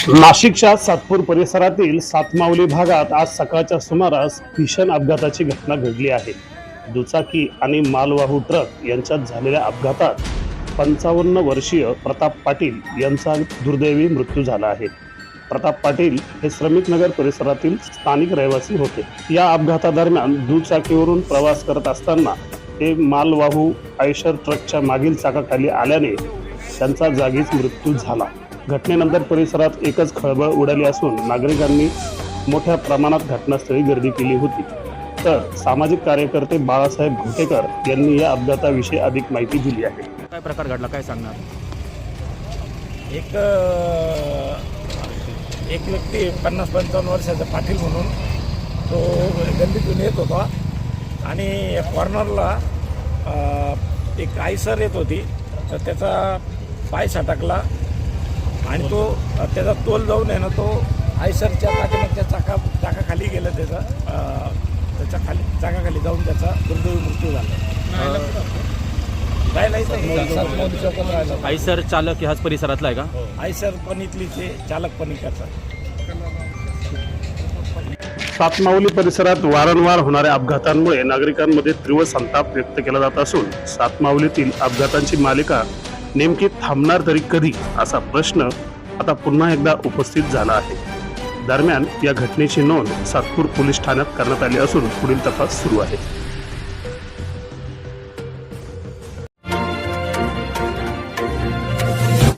नाशिकच्या सातपूर परिसरातील सातमावली भागात आज सकाळच्या सुमारास भीषण अपघाताची घटना घडली आहे। दुचाकी आणि मालवाहू ट्रक यांच्यात झालेल्या अपघातात 55 वर्षीय प्रताप पाटील यांचा दुर्दैवी मृत्यू झाला आहे। प्रताप पाटील हे श्रमिक नगर परिसरातील स्थानिक रहिवासी होते। या अपघातादरम्यान दुचाकीवरून प्रवास करत असताना ते मालवाहू आयशर ट्रकच्या मागील चाकाखाली आल्याने त्यांचा जागीच मृत्यू झाला। घटनेनंतर परिसरात एकच खळबळ उडाली असून नागरिकांनी मोठ्या प्रमाणात घटनास्थळी गर्दी केली होती। तर सामाजिक कार्यकर्ते बाळासाहेब घोटेकर यांनी या अपघाताविषयी अधिक माहिती दिली आहे। काय प्रकार घडला, काय सांगणार? एक व्यक्ती 50-55 वर्षाचा पाटील म्हणून तो गल्लीतून येत होता आणि कॉर्नरला एक आयसर येत होती, तर त्याचा पाय सटकला आणि तो त्याचा तोल जाऊन आहे ना, तो आयसरच्या पाठीमागच्या चाकाखाली गेला, त्याच्या चाकाखाली जाऊन त्याचा दुर्दैवी मृत्यू झाला। आयसर चालक ह्याच परिसरातला आहे का? आयसर पण इथलीचे चालक पण इकडचा। सातमावली परिसरात वारंवार होणाऱ्या अपघातांमुळे नागरिकांमध्ये तीव्र संताप व्यक्त केला जात असून सातमावलीतील अपघातांची मालिका नेमकी थांबणार तरी कधी असा प्रश्न आता पुन्हा एकदा उपस्थित झाला आहे। दरम्यान या घटनेची नोंद सातपूर पोलीस ठाण्यात करण्यात आली असून पुढील तपास सुरू आहे।